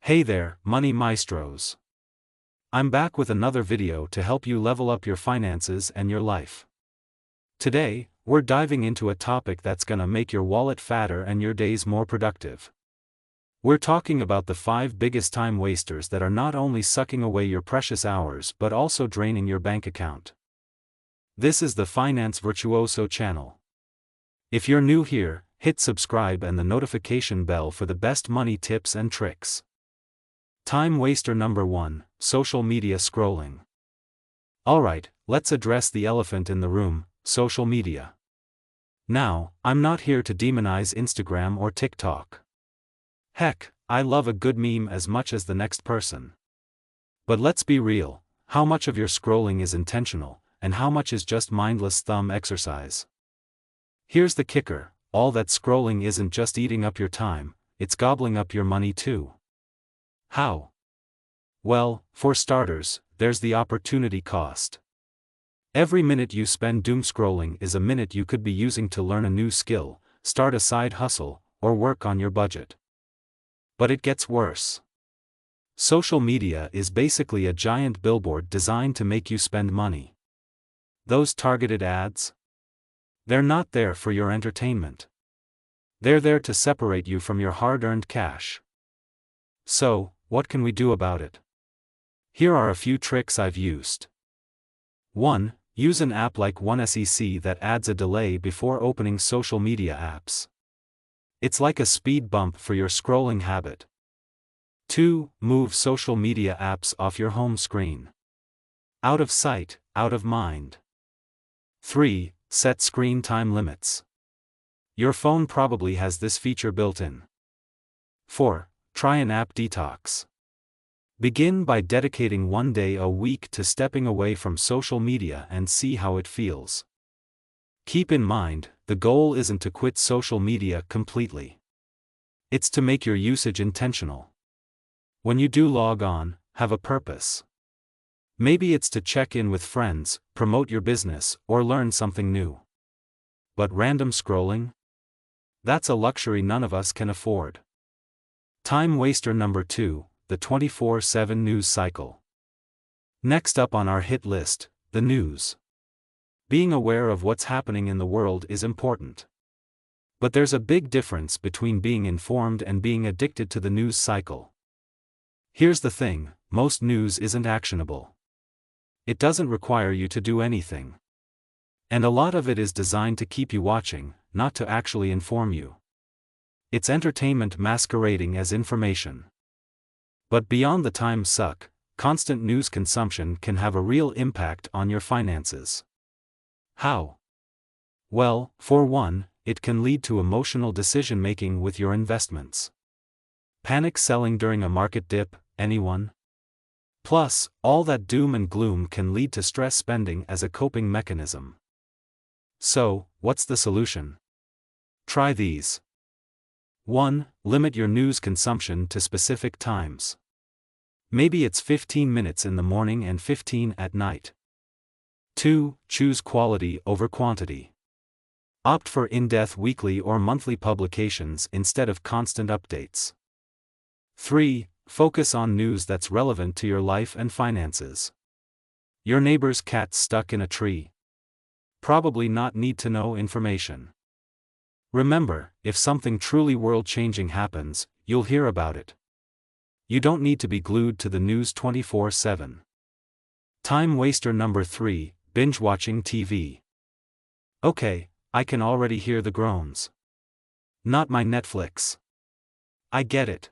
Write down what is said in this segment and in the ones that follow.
Hey there, Money Maestros. I'm back with another video to help you level up your finances and your life. Today, we're diving into a topic that's gonna make your wallet fatter and your days more productive. We're talking about the 5 biggest time wasters that are not only sucking away your precious hours but also draining your bank account. This is the Finance Virtuoso channel. If you're new here, hit subscribe and the notification bell for the best money tips and tricks. Time waster number 1, social media scrolling. Alright, let's address the elephant in the room, social media. Now, I'm not here to demonize Instagram or TikTok. Heck, I love a good meme as much as the next person. But let's be real, how much of your scrolling is intentional, and how much is just mindless thumb exercise? Here's the kicker, all that scrolling isn't just eating up your time, it's gobbling up your money too. How? Well, for starters, there's the opportunity cost. Every minute you spend doom scrolling is a minute you could be using to learn a new skill, start a side hustle, or work on your budget. But it gets worse. Social media is basically a giant billboard designed to make you spend money. Those targeted ads? They're not there for your entertainment. They're there to separate you from your hard-earned cash. So, what can we do about it? Here are a few tricks I've used. 1. Use an app like OneSEC that adds a delay before opening social media apps. It's like a speed bump for your scrolling habit. 2. Move social media apps off your home screen. Out of sight, out of mind. 3. Set screen time limits. Your phone probably has this feature built in. 4. Try an app detox. Begin by dedicating one day a week to stepping away from social media and see how it feels. Keep in mind, the goal isn't to quit social media completely. It's to make your usage intentional. When you do log on, have a purpose. Maybe it's to check in with friends, promote your business, or learn something new. But random scrolling? That's a luxury none of us can afford. Time waster number 2, the 24/7 news cycle. Next up on our hit list, the news. Being aware of what's happening in the world is important. But there's a big difference between being informed and being addicted to the news cycle. Here's the thing, most news isn't actionable. It doesn't require you to do anything. And a lot of it is designed to keep you watching, not to actually inform you. It's entertainment masquerading as information. But beyond the time suck, constant news consumption can have a real impact on your finances. How? Well, for one, it can lead to emotional decision-making with your investments. Panic selling during a market dip, anyone? Plus, all that doom and gloom can lead to stress spending as a coping mechanism. So, what's the solution? Try these. 1. Limit your news consumption to specific times. Maybe it's 15 minutes in the morning and 15 at night. 2. Choose quality over quantity. Opt for in-depth weekly or monthly publications instead of constant updates. 3. Focus on news that's relevant to your life and finances. Your neighbor's cat stuck in a tree? Probably not need-to-know information. Remember, if something truly world-changing happens, you'll hear about it. You don't need to be glued to the news 24/7. Time waster number 3, binge-watching TV. Okay, I can already hear the groans. Not my Netflix. I get it.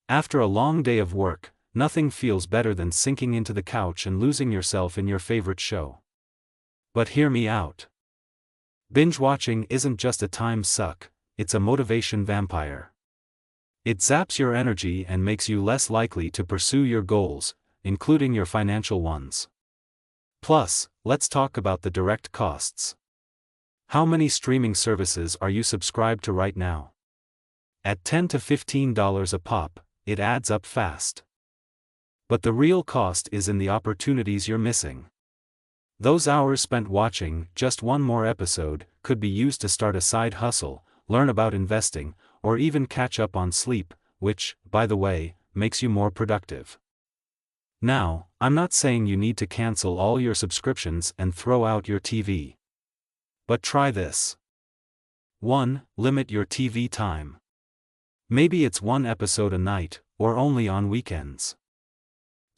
After a long day of work, nothing feels better than sinking into the couch and losing yourself in your favorite show. But hear me out. Binge-watching isn't just a time suck, it's a motivation vampire. It zaps your energy and makes you less likely to pursue your goals, including your financial ones. Plus, let's talk about the direct costs. How many streaming services are you subscribed to right now? At $10 to $15 a pop, it adds up fast. But the real cost is in the opportunities you're missing. Those hours spent watching just one more episode could be used to start a side hustle, learn about investing, or even catch up on sleep, which, by the way, makes you more productive. Now, I'm not saying you need to cancel all your subscriptions and throw out your TV. But try this. 1. Limit your TV time. Maybe it's one episode a night, or only on weekends.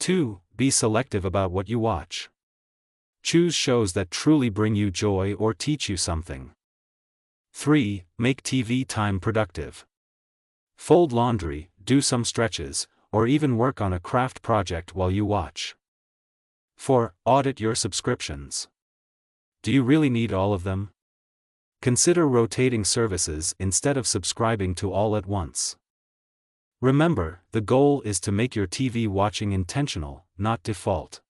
2. Be selective about what you watch. Choose shows that truly bring you joy or teach you something. 3. Make TV time productive. Fold laundry, do some stretches, or even work on a craft project while you watch. 4. Audit your subscriptions. Do you really need all of them? Consider rotating services instead of subscribing to all at once. Remember, the goal is to make your TV watching intentional, not default.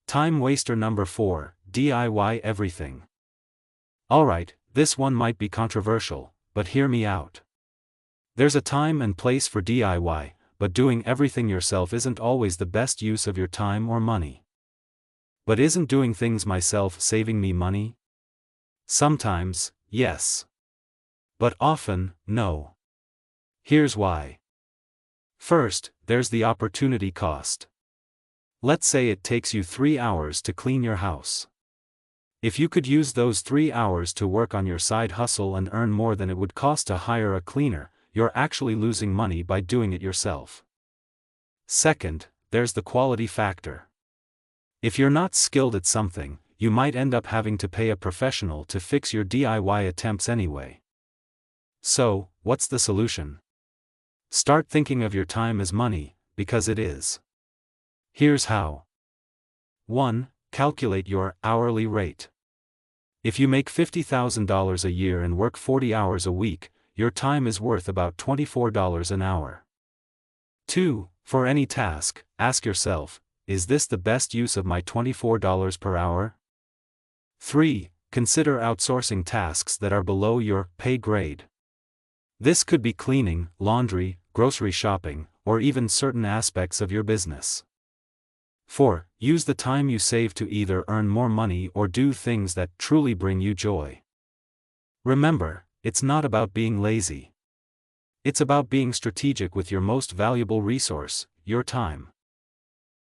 Time waster number 4, DIY everything. Alright, this one might be controversial, but hear me out. There's a time and place for DIY, but doing everything yourself isn't always the best use of your time or money. But isn't doing things myself saving me money? Sometimes, yes. But often, no. Here's why. First, there's the opportunity cost. Let's say it takes you 3 hours to clean your house. If you could use those 3 hours to work on your side hustle and earn more than it would cost to hire a cleaner, you're actually losing money by doing it yourself. Second, there's the quality factor. If you're not skilled at something, you might end up having to pay a professional to fix your DIY attempts anyway. So, what's the solution? Start thinking of your time as money, because it is. Here's how. 1. Calculate your hourly rate. If you make $50,000 a year and work 40 hours a week, your time is worth about $24 an hour. 2. For any task, ask yourself, is this the best use of my $24 per hour? 3. Consider outsourcing tasks that are below your pay grade. This could be cleaning, laundry, grocery shopping, or even certain aspects of your business. 4. Use the time you save to either earn more money or do things that truly bring you joy. Remember, it's not about being lazy. It's about being strategic with your most valuable resource, your time.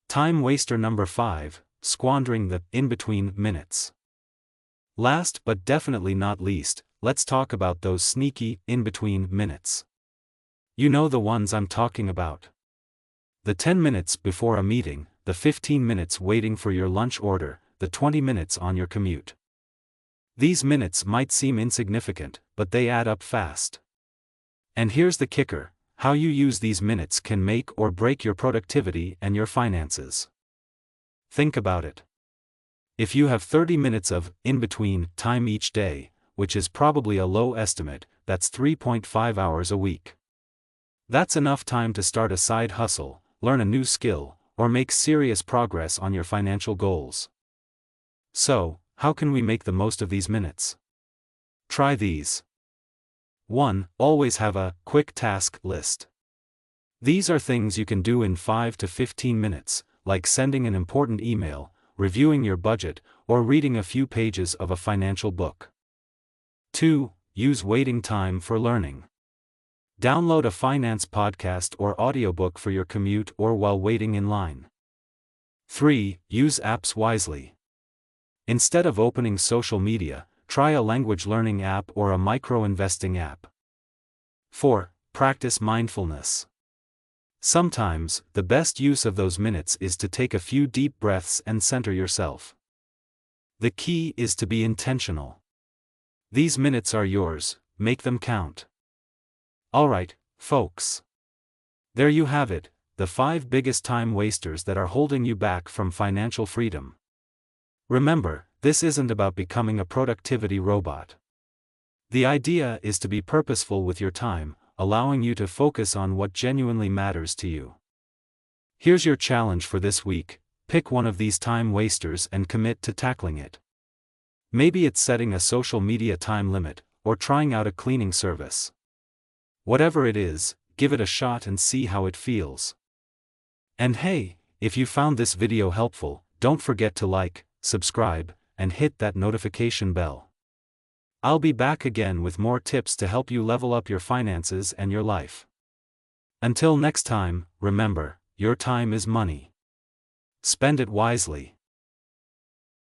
Time waster number 5, squandering the in-between minutes. Last but definitely not least, let's talk about those sneaky, in-between minutes. You know the ones I'm talking about. The 10 minutes before a meeting, the 15 minutes waiting for your lunch order, the 20 minutes on your commute. These minutes might seem insignificant, but they add up fast. And here's the kicker, how you use these minutes can make or break your productivity and your finances. Think about it. If you have 30 minutes of in-between time each day, which is probably a low estimate, that's 3.5 hours a week. That's enough time to start a side hustle, learn a new skill, or make serious progress on your financial goals. So, how can we make the most of these minutes? Try these. 1. Always have a quick task list. These are things you can do in 5 to 15 minutes, like sending an important email, reviewing your budget, or reading a few pages of a financial book. 2. Use waiting time for learning. Download a finance podcast or audiobook for your commute or while waiting in line. 3. Use apps wisely. Instead of opening social media, try a language learning app or a micro-investing app. 4. Practice mindfulness. Sometimes, the best use of those minutes is to take a few deep breaths and center yourself. The key is to be intentional. These minutes are yours, make them count. Alright, folks. There you have it, the 5 biggest time wasters that are holding you back from financial freedom. Remember, this isn't about becoming a productivity robot. The idea is to be purposeful with your time, allowing you to focus on what genuinely matters to you. Here's your challenge for this week, pick one of these time wasters and commit to tackling it. Maybe it's setting a social media time limit, or trying out a cleaning service. Whatever it is, give it a shot and see how it feels. And hey, if you found this video helpful, don't forget to like, subscribe, and hit that notification bell. I'll be back again with more tips to help you level up your finances and your life. Until next time, remember, your time is money. Spend it wisely.